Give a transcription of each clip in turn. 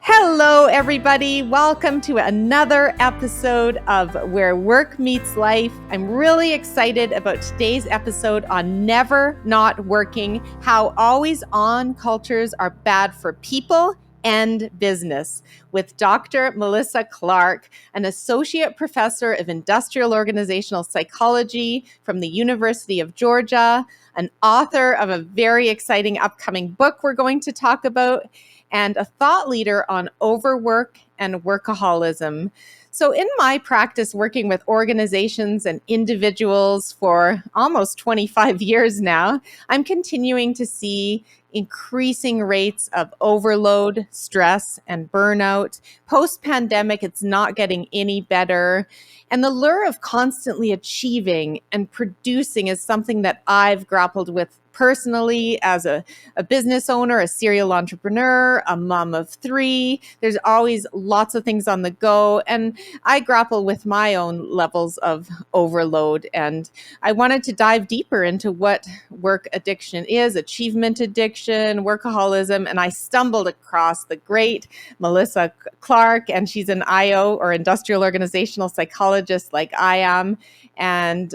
Hello, everybody. Welcome to another episode of Where Work Meets Life. I'm really excited about today's episode on never not working, how always on cultures are bad for people and business, with Dr. Malissa Clark, an associate professor of industrial organizational psychology from the University of Georgia, an author of a very exciting upcoming book we're going to talk about, and a thought leader on overwork and workaholism. So in my practice working with organizations and individuals for almost 25 years now, I'm continuing to see increasing rates of overload, stress, and burnout. Post-pandemic, it's not getting any better. And the lure of constantly achieving and producing is something that I've grappled with personally as a business owner, a serial entrepreneur, a mom of three. There's always lots of things on the go. And I grapple with my own levels of overload. And I wanted to dive deeper into what work addiction is, achievement addiction, workaholism. And I stumbled across the great Malissa Clark, and she's an IO or industrial organizational psychologist like I am, and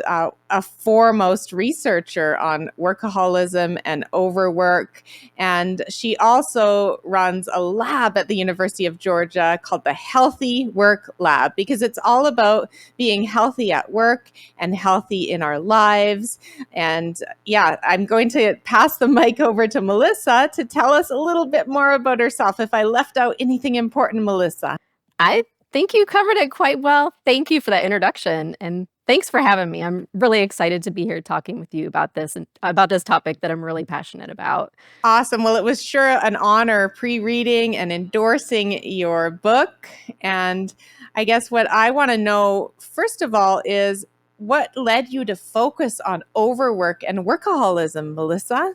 a foremost researcher on workaholism and overwork. And she also runs a lab at the University of Georgia called the Healthy Work Lab, because it's all about being healthy at work and healthy in our lives. And yeah, I'm going to pass the mic over to Malissa to tell us a little bit more about herself. If I left out anything important, Malissa. I think you covered it quite well. Thank you for that introduction, and thanks for having me. I'm really excited to be here talking with you about this and about this topic that I'm really passionate about. Awesome. Well, it was sure an honor pre-reading and endorsing your book. And I guess what I want to know, first of all, is what led you to focus on overwork and workaholism, Melissa?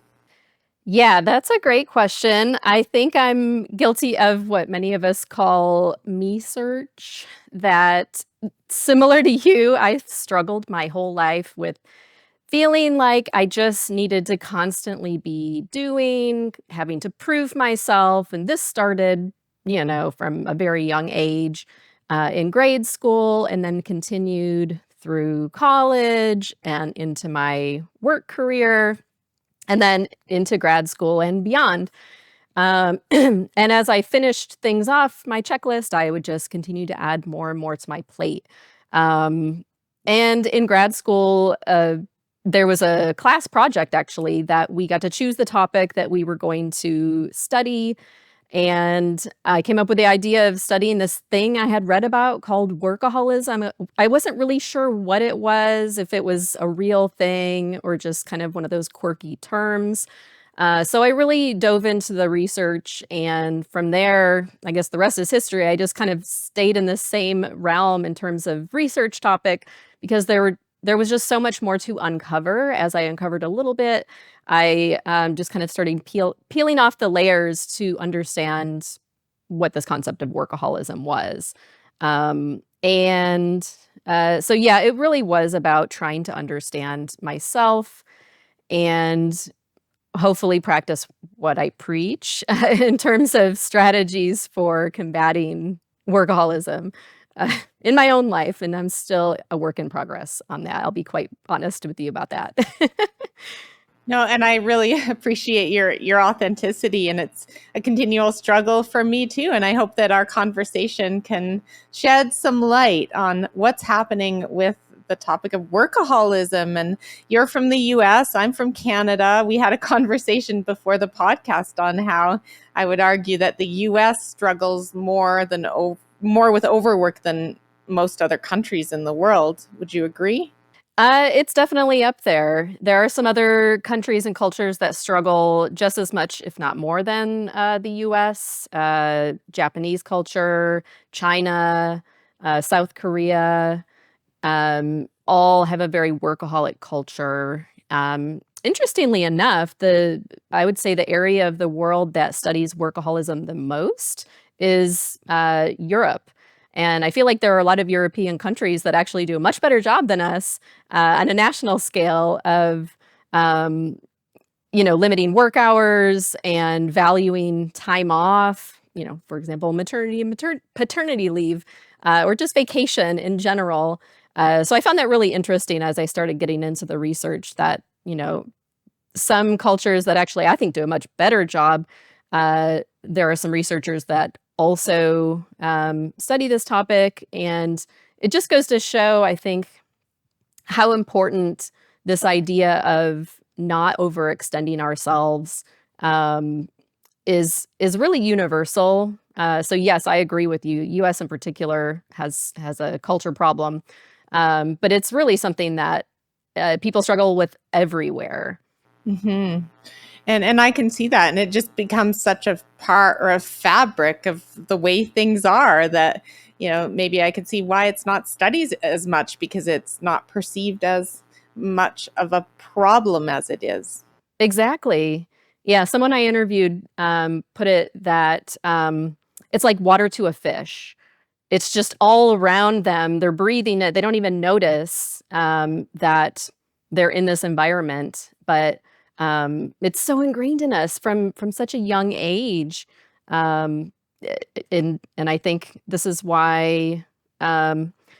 Yeah, that's a great question. I think I'm guilty of what many of us call me search, that similar to you, I've struggled my whole life with feeling like I just needed to constantly be doing, having to prove myself. And this started, from a very young age in grade school and then continued through college and into my work career and then into grad school and beyond. And as I finished things off my checklist, I would just continue to add more and more to my plate. Um, and in grad school, there was a class project actually that we got to choose the topic that we were going to study. And I came up with the idea of studying this thing I had read about called workaholism. I wasn't really sure what it was, if it was a real thing or just kind of one of those quirky terms. So I really dove into the research, and from there, I guess the rest is history. I just kind of stayed in the same realm in terms of research topic because there was just so much more to uncover. As I uncovered a little bit, I just kind of started peeling off the layers to understand what this concept of workaholism was. So yeah, it really was about trying to understand myself and hopefully practice what I preach in terms of strategies for combating workaholism in my own life. And I'm still a work in progress on that. I'll be quite honest with you about that. No, and I really appreciate your authenticity, and it's a continual struggle for me too. And I hope that our conversation can shed some light on what's happening with the topic of workaholism. And you're from the US, I'm from Canada. We had a conversation before the podcast on how I would argue that the US struggles more with overwork than most other countries in the world. Would you agree? It's definitely up there. There are some other countries and cultures that struggle just as much, if not more than the US. Japanese culture, China, South Korea, all have a very workaholic culture. Interestingly enough, I would say the area of the world that studies workaholism the most is Europe. And I feel like there are a lot of European countries that actually do a much better job than us on a national scale of, limiting work hours and valuing time off for example, maternity and paternity leave, or just vacation in general. So I found that really interesting as I started getting into the research that, some cultures that actually I think do a much better job. There are some researchers that also study this topic, and it just goes to show, I think, how important this idea of not overextending ourselves is really universal. So yes, I agree with you. U.S. in particular has a culture problem, but it's really something that people struggle with everywhere. Hmm. And I can see that, and it just becomes such a part or a fabric of the way things are that, maybe I could see why it's not studied as much, because it's not perceived as much of a problem as it is. Exactly. Yeah, someone I interviewed put it that it's like water to a fish. It's just all around them. They're breathing it. They don't even notice that they're in this environment, but it's so ingrained in us from such a young age. Um, and I think this is why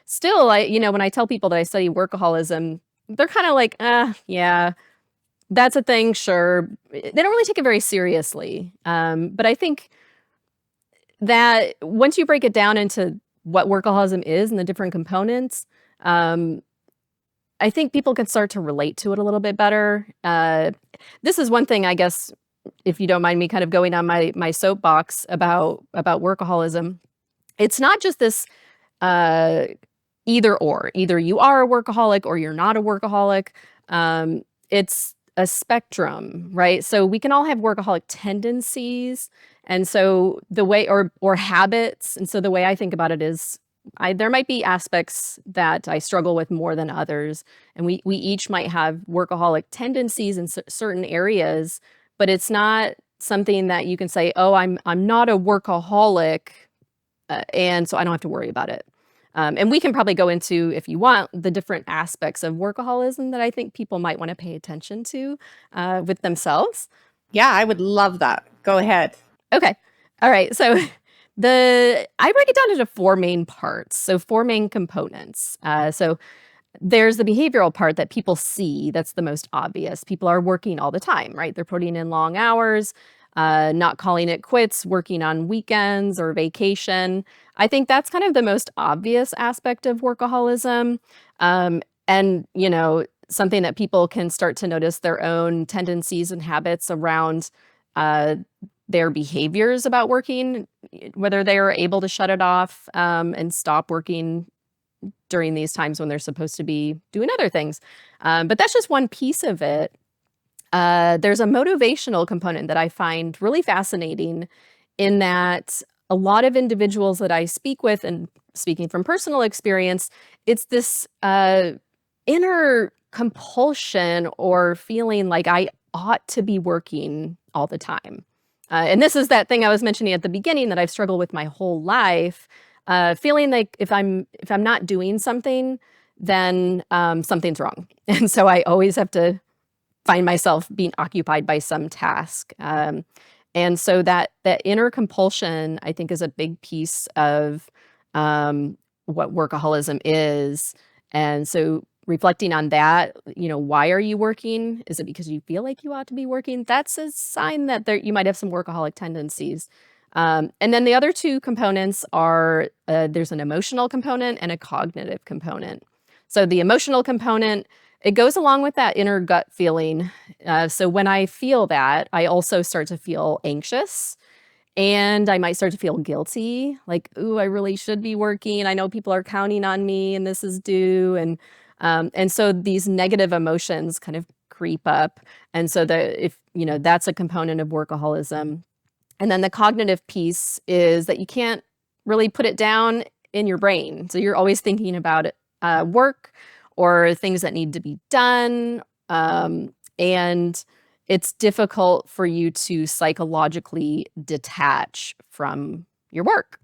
still, when I tell people that I study workaholism, they're kind of like, yeah, that's a thing, sure. They don't really take it very seriously. But I think that once you break it down into what workaholism is and the different components, um, I think people can start to relate to it a little bit better. This is one thing, I guess, if you don't mind me kind of going on my soapbox about workaholism. It's not just this uh, either or. Either you are a workaholic or you're not a workaholic. It's a spectrum, right? So we can all have workaholic tendencies. And so the way or habits. And so the way I think about it is there might be aspects that I struggle with more than others. And we each might have workaholic tendencies in certain areas, but it's not something that you can say, oh, I'm not a workaholic, and so I don't have to worry about it. And we can probably go into, if you want, the different aspects of workaholism that I think people might want to pay attention to with themselves. Yeah, I would love that. Go ahead. Okay. All right. So I break it down into four main parts. So four main components. So there's the behavioral part that people see. That's the most obvious. People are working all the time, right? They're putting in long hours, not calling it quits, working on weekends or vacation. I think that's kind of the most obvious aspect of workaholism. And, something that people can start to notice their own tendencies and habits around their behaviors about working, whether they are able to shut it off and stop working during these times when they're supposed to be doing other things. But that's just one piece of it. There's a motivational component that I find really fascinating, in that a lot of individuals that I speak with, and speaking from personal experience, it's this inner compulsion or feeling like I ought to be working all the time. And this is that thing I was mentioning at the beginning that I've struggled with my whole life, feeling like if I'm not doing something, then something's wrong. And so I always have to find myself being occupied by some task. And so that inner compulsion, I think, is a big piece of what workaholism is. And so reflecting on that, why are you working? Is it because you feel like you ought to be working? That's a sign that you might have some workaholic tendencies. And then the other two components are there's an emotional component and a cognitive component. So the emotional component, it goes along with that inner gut feeling. So when I feel that, I also start to feel anxious, and I might start to feel guilty, like, ooh, I really should be working. I know people are counting on me and this is due. And so these negative emotions kind of creep up. And so that's a component of workaholism. And then the cognitive piece is that you can't really put it down in your brain. So you're always thinking about work or things that need to be done. And it's difficult for you to psychologically detach from your work.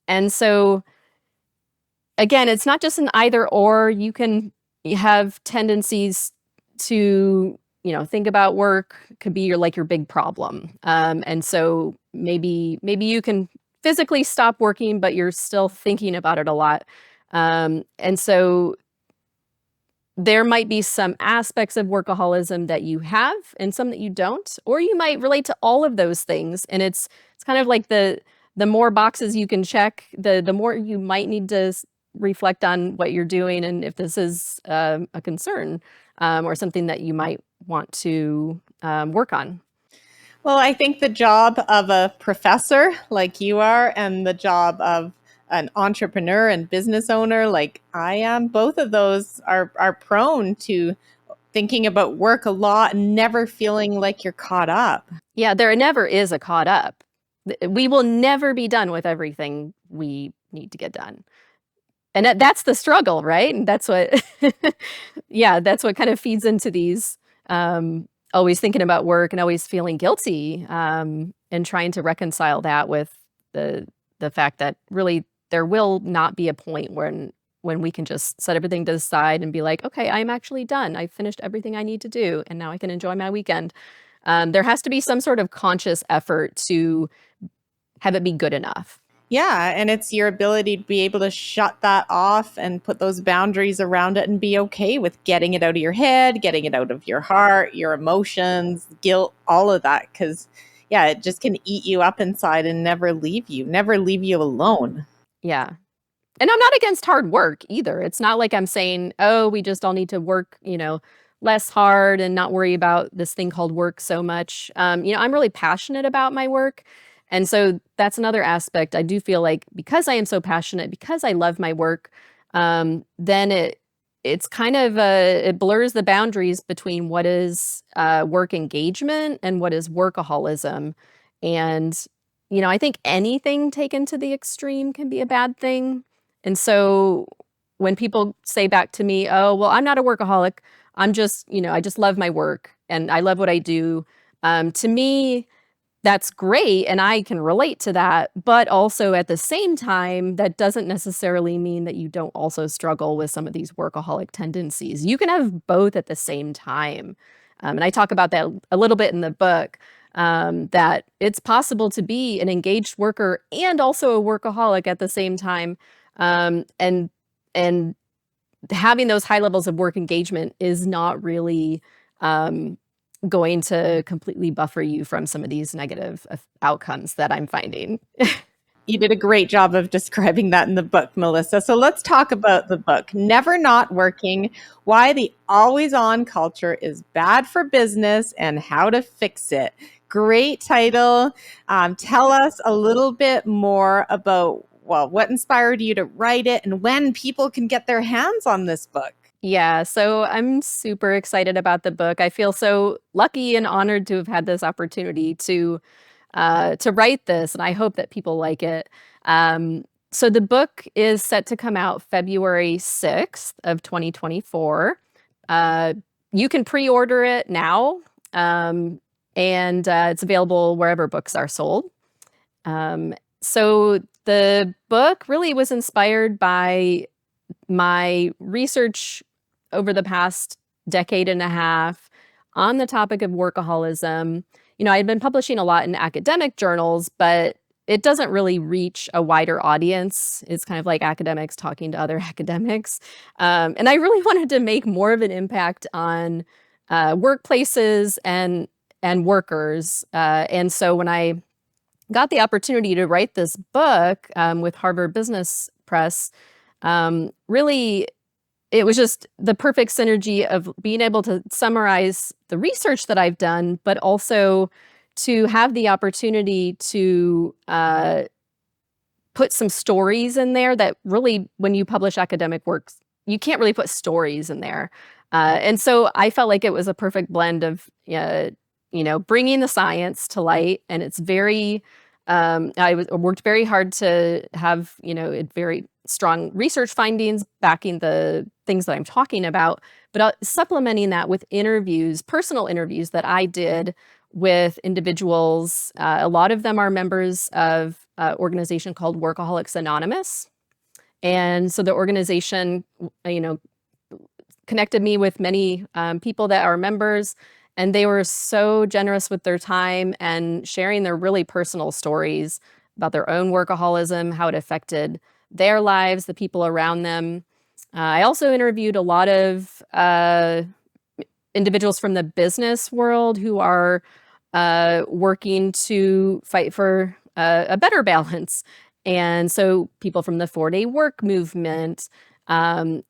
And so, again, it's not just an either or. You can have tendencies to, think about work could be your big problem. And so maybe you can physically stop working, but you're still thinking about it a lot. And so there might be some aspects of workaholism that you have and some that you don't, or you might relate to all of those things. And it's kind of like the more boxes you can check, the more you might need to reflect on what you're doing and if this is a concern or something that you might want to work on. Well, I think the job of a professor like you are and the job of an entrepreneur and business owner like I am, both of those are prone to thinking about work a lot and never feeling like you're caught up. Yeah, there never is a caught up. We will never be done with everything we need to get done. And that's the struggle, right? And that's what yeah, that's what kind of feeds into these, always thinking about work and always feeling guilty, and trying to reconcile that with the fact that really there will not be a point when we can just set everything to the side and be like, "Okay, I'm actually done. I finished everything I need to do, and now I can enjoy my weekend." There has to be some sort of conscious effort to have it be good enough. Yeah, and it's your ability to be able to shut that off and put those boundaries around it and be okay with getting it out of your head, getting it out of your heart, your emotions, guilt, all of that. Because, yeah, it just can eat you up inside and never leave you alone. Yeah. And I'm not against hard work either. It's not like I'm saying, "Oh, we just all need to work, less hard and not worry about this thing called work so much." I'm really passionate about my work. And so that's another aspect. I do feel like because I am so passionate, because I love my work, then it's kind of it blurs the boundaries between what is work engagement and what is workaholism. And I think anything taken to the extreme can be a bad thing. And so when people say back to me, "Oh, well, I'm not a workaholic. I'm just, I just love my work and I love what I do." To me, that's great and I can relate to that. But also at the same time, that doesn't necessarily mean that you don't also struggle with some of these workaholic tendencies. You can have both at the same time. And I talk about that a little bit in the book, that it's possible to be an engaged worker and also a workaholic at the same time. And having those high levels of work engagement is not really going to completely buffer you from some of these negative outcomes that I'm finding. You did a great job of describing that in the book, Melissa. So let's talk about the book, Never Not Working: Why the Always On Culture is Bad for Business and How to Fix It. Great title. Tell us a little bit more about, well, what inspired you to write it and when people can get their hands on this book. Yeah, so I'm super excited about the book. I feel so lucky and honored to have had this opportunity to write this, and I hope that people like it. So the book is set to come out February 6th of 2024. You can pre-order it now, and it's available wherever books are sold. So the book really was inspired by my research over the past decade and a half on the topic of workaholism. I'd been publishing a lot in academic journals, but it doesn't really reach a wider audience. It's kind of like academics talking to other academics. And I really wanted to make more of an impact on workplaces and workers. And so when I got the opportunity to write this book with Harvard Business Press, really, it was just the perfect synergy of being able to summarize the research that I've done, but also to have the opportunity to put some stories in there that really, when you publish academic works, you can't really put stories in there. And so I felt like it was a perfect blend of, bringing the science to light. And it's very, worked very hard to have, very strong research findings backing the things that I'm talking about, but supplementing that with interviews, personal interviews that I did with individuals. A lot of them are members of an organization called Workaholics Anonymous. And so the organization, connected me with many people that are members, and they were so generous with their time and sharing their really personal stories about their own workaholism, how it affected their lives, the people around them. I also interviewed a lot of individuals from the business world who are working to fight for a better balance. And so people from the 4-day work movement,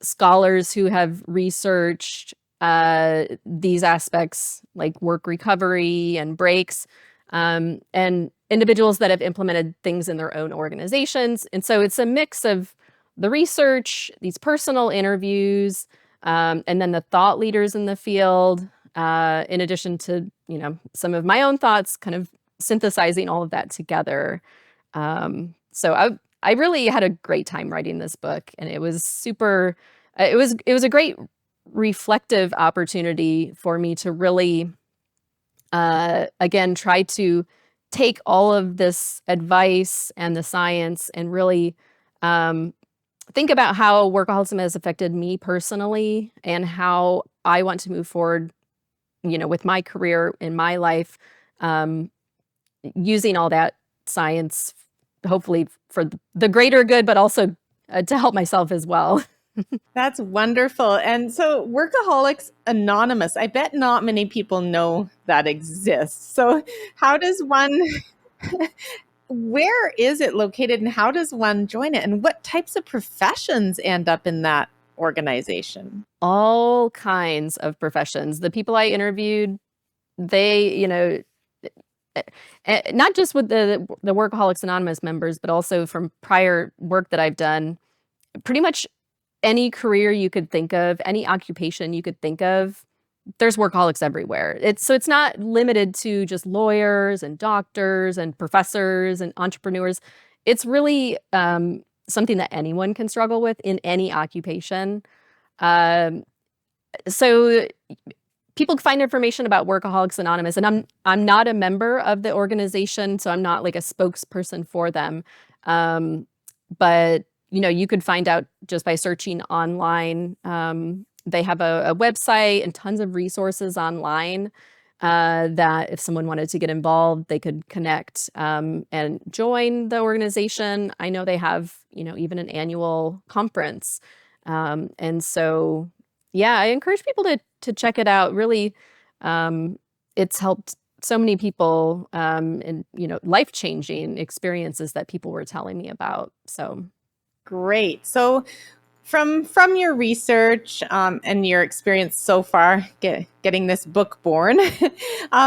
scholars who have researched these aspects like work recovery and breaks, and individuals that have implemented things in their own organizations. And so it's a mix of the research, these personal interviews, and then the thought leaders in the field, in addition to, some of my own thoughts, kind of synthesizing all of that together. So I really had a great time writing this book, and it was super, it was a great reflective opportunity for me to really, again, try to take all of this advice and the science and really think about how workaholism has affected me personally and how I want to move forward, with my career in my life, using all that science, hopefully for the greater good, but also to help myself as well. That's wonderful. And so, Workaholics Anonymous, I bet not many people know that exists. So, how does one, where is it located and how does one join it? And what types of professions end up in that organization? All kinds of professions. The people I interviewed, they, not just with the Workaholics Anonymous members, but also from prior work that I've done, pretty much any career you could think of, any occupation you could think of, there's workaholics everywhere. It's not limited to just lawyers and doctors and professors and entrepreneurs. It's really something that anyone can struggle with in any occupation. Um, so people find information about Workaholics Anonymous, and I'm not a member of the organization, so I'm not like a spokesperson for them. But you could find out just by searching online. They have a website and tons of resources online that if someone wanted to get involved, they could connect and join the organization. I know they have, even an annual conference. And so, yeah, I encourage people to check it out. Really, it's helped so many people and, life-changing experiences that people were telling me about. So Great. So, from your research and your experience so far getting this book born,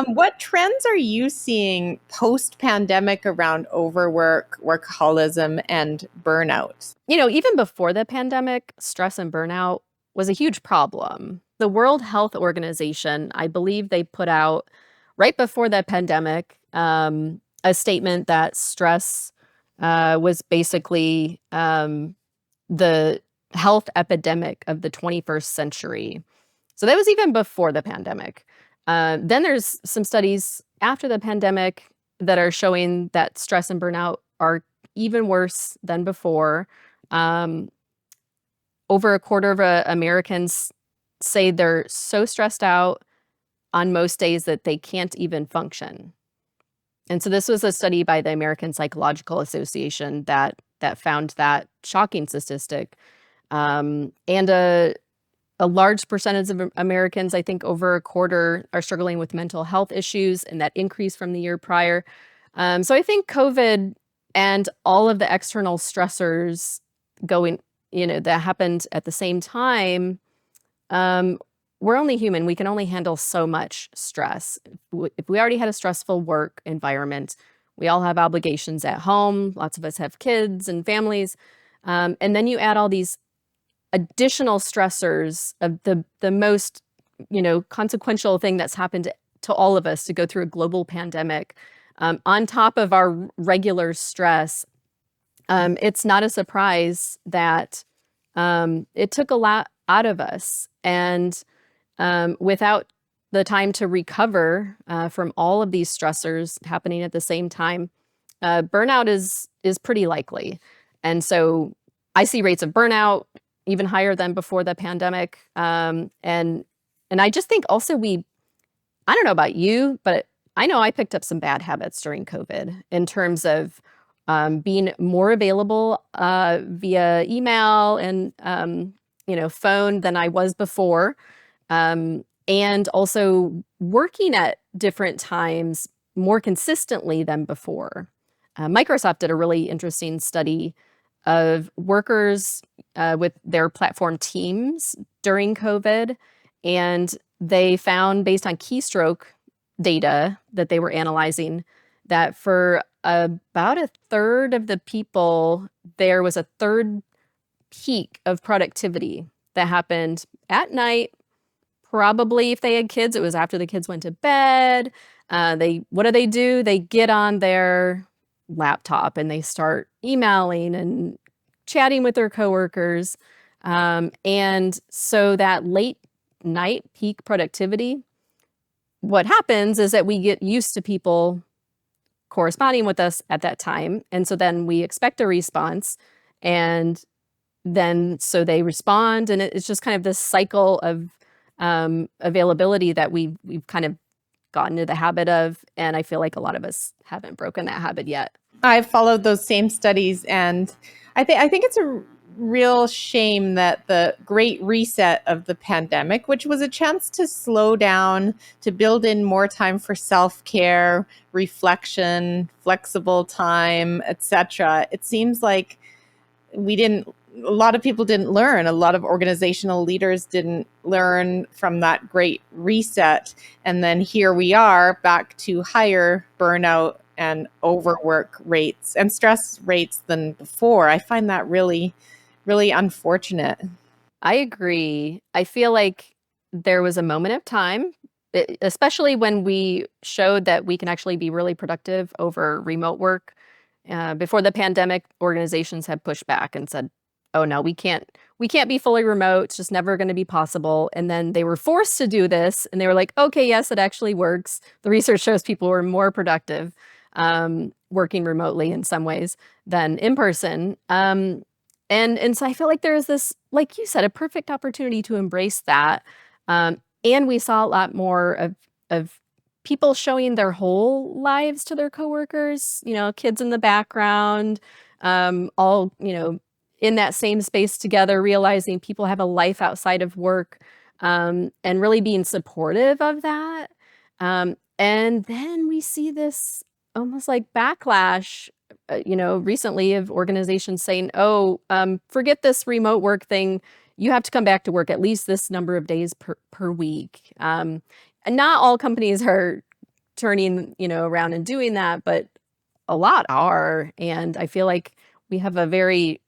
what trends are you seeing post-pandemic around overwork, workaholism, and burnout? even before the pandemic, stress and burnout was a huge problem. The World Health Organization, I believe they put out right before the pandemic a statement that stress was basically the health epidemic of the 21st century. So that was even before the pandemic. Then there's some studies after the pandemic that are showing that stress and burnout are even worse than before. Over a quarter of Americans say they're so stressed out on most days that they can't even function. And so this was a study by the American Psychological Association that found that shocking statistic. And a large percentage of Americans, I think over a quarter, are struggling with mental health issues, and that increased from the year prior. So I think COVID and all of the external stressors going, that happened at the same time, we're only human. We can only handle so much stress. If we already had a stressful work environment, we all have obligations at home. Lots of us have kids and families. And then you add all these additional stressors of the most, consequential thing that's happened to all of us to go through a global pandemic, on top of our regular stress. It's not a surprise that it took a lot out of us. And without the time to recover from all of these stressors happening at the same time, burnout is pretty likely. And so I see rates of burnout even higher than before the pandemic. And I just think also I don't know about you, but I know I picked up some bad habits during COVID in terms of being more available via email and phone than I was before, and also working at different times more consistently than before. Microsoft did a really interesting study of workers with their platform Teams during COVID, and they found, based on keystroke data that they were analyzing, that for about a third of the people, there was a third peak of productivity that happened at night. Probably if they had kids, it was after the kids went to bed. What do? They get on their laptop and they start emailing and chatting with their coworkers. And so that late night peak productivity, what happens is that we get used to people corresponding with us at that time. And so then we expect a response. And then so they respond. And it's just kind of this cycle of availability that we've kind of gotten into the habit of. And I feel like a lot of us haven't broken that habit yet. I've followed those same studies, and I think it's a real shame that the great reset of the pandemic, which was a chance to slow down, to build in more time for self-care, reflection, flexible time, etc. It seems like a lot of people didn't learn. A lot of organizational leaders didn't learn from that great reset. And then here we are back to higher burnout and overwork rates and stress rates than before. I find that really, really unfortunate. I agree. I feel like there was a moment of time, especially when we showed that we can actually be really productive over remote work. Before the pandemic, organizations had pushed back and said, "Oh no, we can't be fully remote. It's just never going to be possible." And then they were forced to do this, and they were like, "Okay, yes, it actually works. The research shows people were more productive working remotely in some ways than in person." And so I feel like there is this, like you said, a perfect opportunity to embrace that. And we saw a lot more of people showing their whole lives to their coworkers, kids in the background, all, in that same space together, realizing people have a life outside of work, and really being supportive of that. And then we see this almost like backlash, recently, of organizations saying, "Oh, forget this remote work thing. You have to come back to work at least this number of days per week." And not all companies are turning, around and doing that, but a lot are. And I feel like we have a very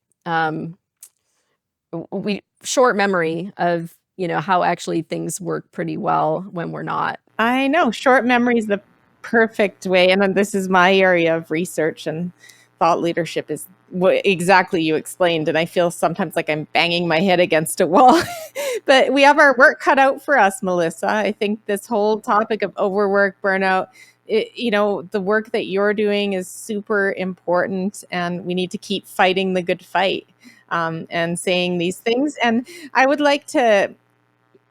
we short memory of, how actually things work pretty well when we're not. I know short memory is the perfect way. And then this is my area of research, and thought leadership is what exactly you explained. And I feel sometimes like I'm banging my head against a wall, but we have our work cut out for us, Melissa. I think this whole topic of overwork, burnout, the work that you're doing is super important, and we need to keep fighting the good fight, and saying these things. And I would like to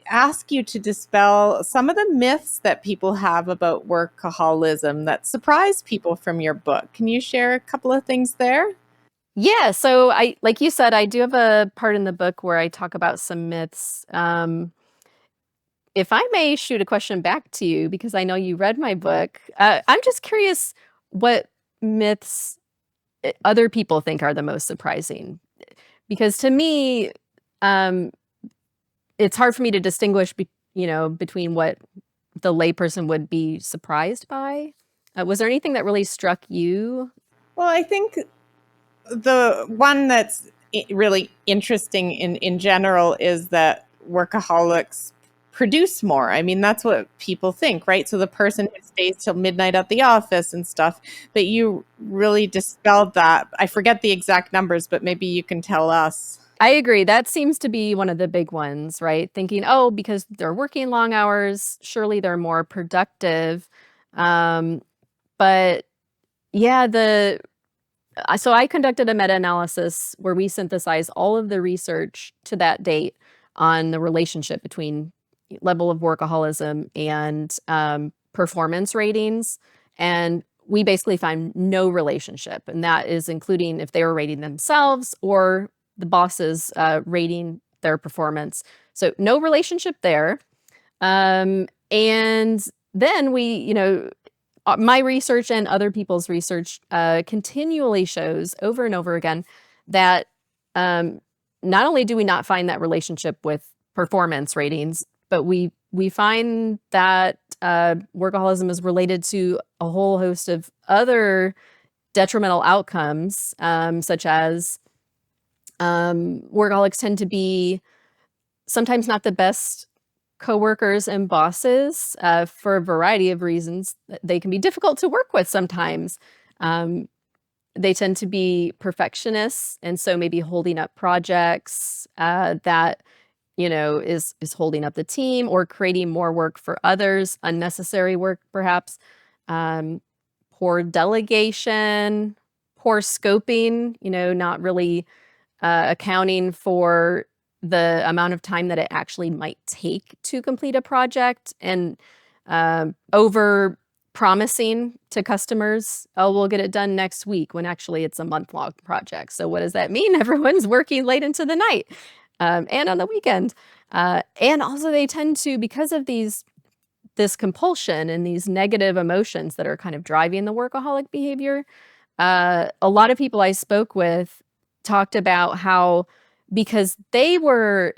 ask you to dispel some of the myths that people have about workaholism that surprise people from your book. Can you share a couple of things there? Yeah, so like you said, I do have a part in the book where I talk about some myths. If I may shoot a question back to you, because I know you read my book, I'm just curious what myths other people think are the most surprising. Because to me, um, it's hard for me to distinguish, between what the layperson would be surprised by. Was there anything that really struck you? Well, I think the one that's really interesting in general is that workaholics produce more. I mean, that's what people think, right? So the person who stays till midnight at the office and stuff, but you really dispelled that. I forget the exact numbers, but maybe you can tell us. I agree. That seems to be one of the big ones, right? Thinking, oh, because they're working long hours, surely they're more productive. Um, but yeah, so I conducted a meta-analysis where we synthesized all of the research to that date on the relationship between level of workaholism and performance ratings. And we basically find no relationship, and that is including if they were rating themselves or the bosses rating their performance. So no relationship there. And then my research and other people's research continually shows over and over again that not only do we not find that relationship with performance ratings, but we find that workaholism is related to a whole host of other detrimental outcomes, such as workaholics tend to be sometimes not the best coworkers and bosses for a variety of reasons. They can be difficult to work with sometimes. They tend to be perfectionists, and so maybe holding up projects that is holding up the team or creating more work for others, unnecessary work perhaps. Poor delegation, poor scoping, not really accounting for the amount of time that it actually might take to complete a project, and over promising to customers, oh, we'll get it done next week, when actually it's a month-long project. So what does that mean? Everyone's working late into the night and on the weekend. And also they tend to, because of this compulsion and these negative emotions that are kind of driving the workaholic behavior, a lot of people I spoke with talked about how, because they were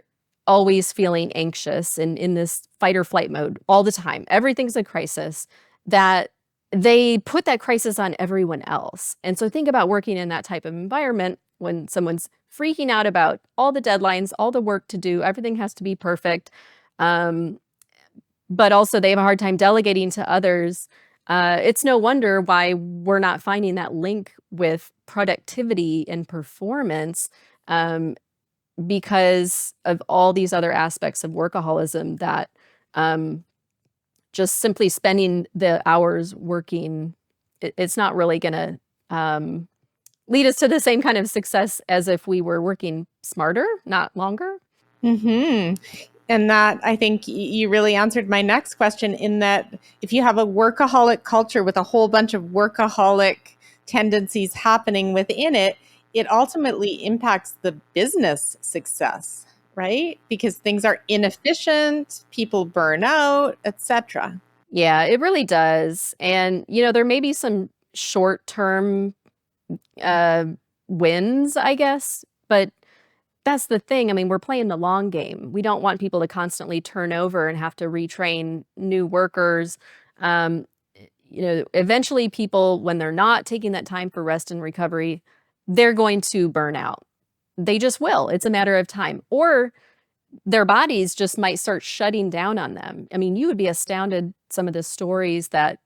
always feeling anxious and in this fight or flight mode all the time, everything's a crisis, that they put that crisis on everyone else. And so think about working in that type of environment when someone's freaking out about all the deadlines, all the work to do, everything has to be perfect. But also they have a hard time delegating to others. It's no wonder why we're not finding that link with productivity and performance, because of all these other aspects of workaholism that just simply spending the hours working, it's not really going to lead us to the same kind of success as if we were working smarter, not longer. Mm-hmm. And that, I think you really answered my next question, in that if you have a workaholic culture with a whole bunch of workaholic tendencies happening within it, it ultimately impacts the business success, right? Because things are inefficient, people burn out, etc. Yeah, it really does. And, there may be some short-term wins, I guess, but that's the thing. I mean, we're playing the long game. We don't want people to constantly turn over and have to retrain new workers. Eventually people, when they're not taking that time for rest and recovery, they're going to burn out. They just will. It's a matter of time. Or their bodies just might start shutting down on them. I mean, you would be astounded some of the stories that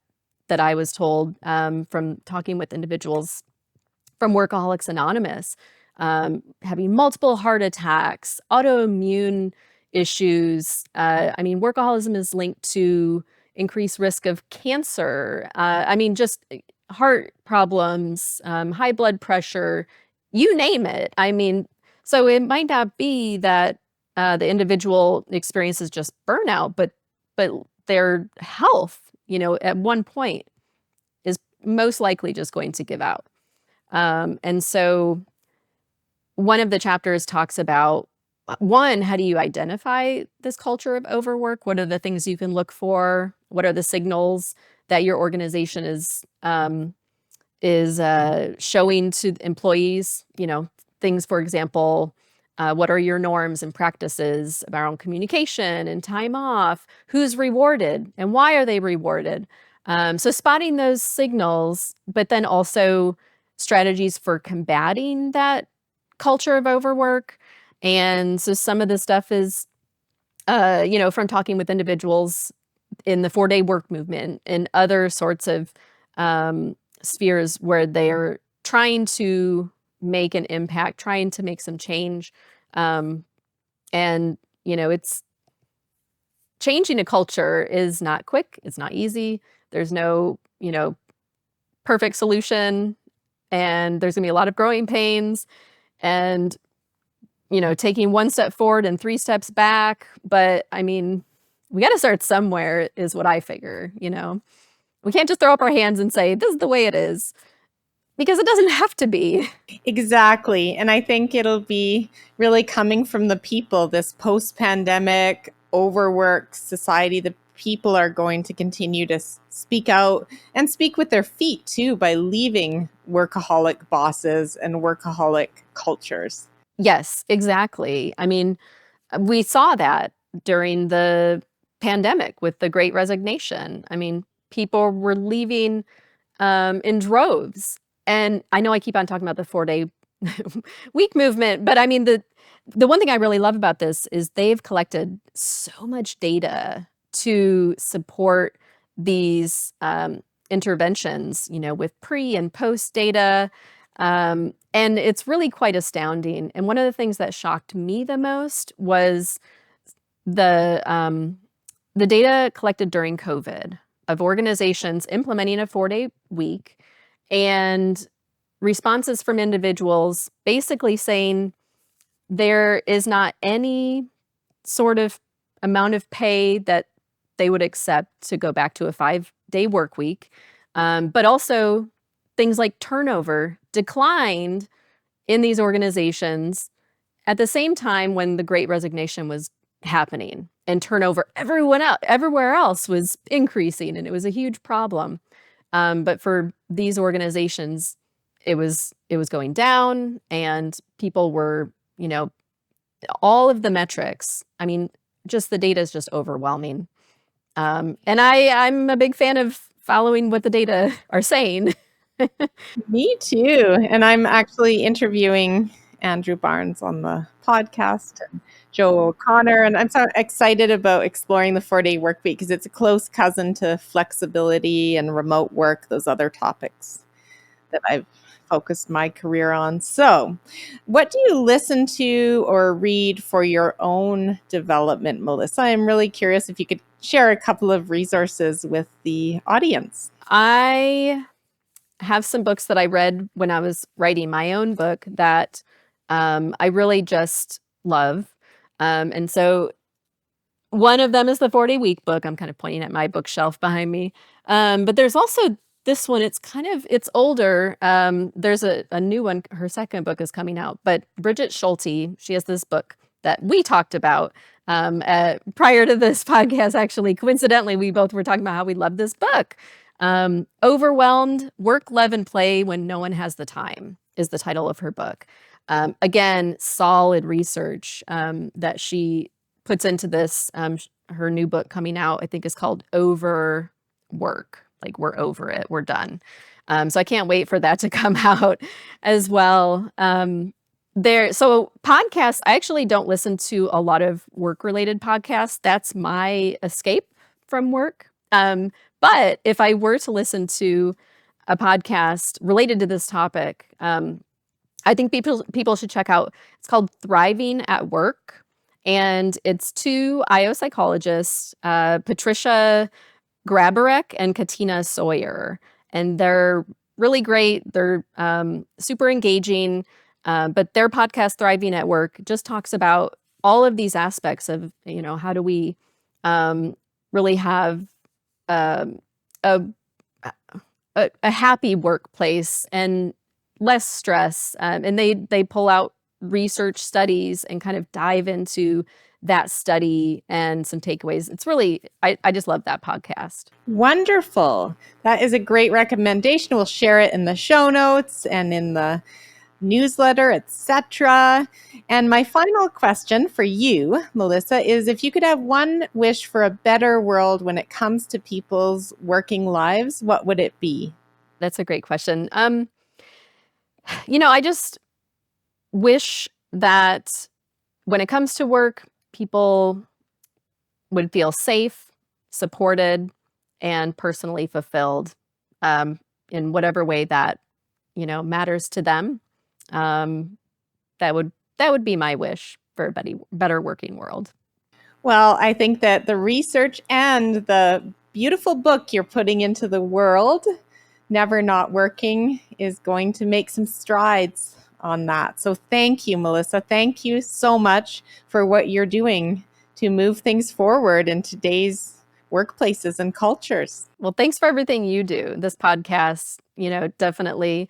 I was told from talking with individuals from Workaholics Anonymous, having multiple heart attacks, autoimmune issues. I mean, workaholism is linked to increased risk of cancer. Just heart problems, high blood pressure, you name it. I mean, so it might not be that the individual experiences just burnout, but their health, at one point is most likely just going to give out. And so one of the chapters talks about, one, how do you identify this culture of overwork? What are the things you can look for? What are the signals that your organization is showing to employees? Things, for example, what are your norms and practices around communication and time off? Who's rewarded and why are they rewarded? So spotting those signals, but then also strategies for combating that culture of overwork. And so some of the stuff is, from talking with individuals in the 4-day work movement and other sorts of spheres where they're trying to make an impact, trying to make some change. It's changing a culture is not quick. It's not easy. There's no, perfect solution, and there's gonna be a lot of growing pains and, taking one step forward and 3 steps back. But I mean, we got to start somewhere is what I figure. We can't just throw up our hands and say, this is the way it is, because it doesn't have to be. Exactly. And I think it'll be really coming from the people, this post-pandemic overwork society. The people are going to continue to speak out and speak with their feet too by leaving workaholic bosses and workaholic cultures. Yes, exactly. I mean, we saw that during the pandemic with the Great Resignation. I mean, people were leaving in droves. And I know I keep on talking about the 4-day week movement, but I mean, the one thing I really love about this is they've collected so much data to support these interventions, with pre and post data. And it's really quite astounding. And one of the things that shocked me the most was the data collected during COVID of organizations implementing a 4-day week and responses from individuals basically saying there is not any sort of amount of pay that they would accept to go back to a 5-day work week. But also things like turnover declined in these organizations at the same time when the Great Resignation was happening and turnover everywhere else was increasing, and it was a huge problem. But for these organizations, it was going down, and people were, all of the metrics. I mean, just the data is just overwhelming. And I'm a big fan of following what the data are saying. Me too. And I'm actually interviewing Andrew Barnes on the podcast and Joe O'Connor. And I'm so excited about exploring the 4-day work week because it's a close cousin to flexibility and remote work, those other topics that I've focused my career on. So, what do you listen to or read for your own development, Melissa? I'm really curious if you could share a couple of resources with the audience. I have some books that I read when I was writing my own book that I really just love. And so one of them is the 4-day week book. I'm kind of pointing at my bookshelf behind me. But there's also this one. It's older. There's a new one. Her second book is coming out. But Bridget Schulte, she has this book that we talked about prior to this podcast. Actually, coincidentally, we both were talking about how we love this book. Overwhelmed, Work, Love, and Play When No One Has the Time is the title of her book. Again, solid research that she puts into this. Her new book coming out, I think, is called Over Work. Like, we're over it. We're done. So I can't wait for that to come out as well. So podcasts, I actually don't listen to a lot of work-related podcasts. That's my escape from work. But if I were to listen to a podcast related to this topic, I think people should check out. It's called Thriving at Work, and it's two IO psychologists, Patricia Grabarek and Katina Sawyer, and they're really great. They're super engaging, but their podcast Thriving at Work just talks about all of these aspects of, how do we really have a happy workplace and less stress. And they pull out research studies and kind of dive into that study and some takeaways. It's really, I just love that podcast. Wonderful. That is a great recommendation. We'll share it in the show notes and in the newsletter, etc. And my final question for you, Melissa, is if you could have one wish for a better world when it comes to people's working lives, what would it be? That's a great question. I just wish that when it comes to work, people would feel safe, supported, and personally fulfilled in whatever way that, matters to them. That would be my wish for a better working world. Well, I think that the research and the beautiful book you're putting into the world, Never Not Working, is going to make some strides on that. So thank you, Melissa. Thank you so much for what you're doing to move things forward in today's workplaces and cultures. Well, thanks for everything you do. This podcast, definitely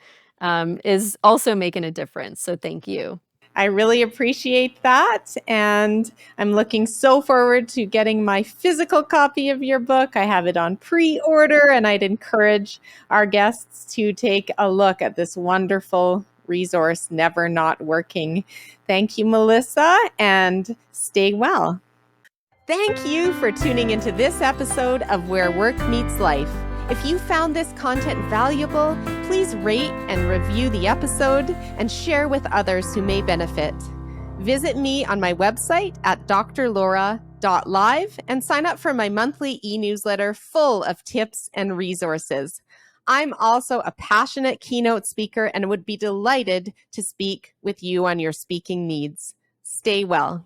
is also making a difference. So thank you. I really appreciate that. And I'm looking so forward to getting my physical copy of your book. I have it on pre-order, and I'd encourage our guests to take a look at this wonderful resource, Never Not Working. Thank you, Melissa, and stay well. Thank you for tuning into this episode of Where Work Meets Life. If you found this content valuable, please rate and review the episode and share with others who may benefit. Visit me on my website at drlaura.live and sign up for my monthly e-newsletter full of tips and resources. I'm also a passionate keynote speaker and would be delighted to speak with you on your speaking needs. Stay well.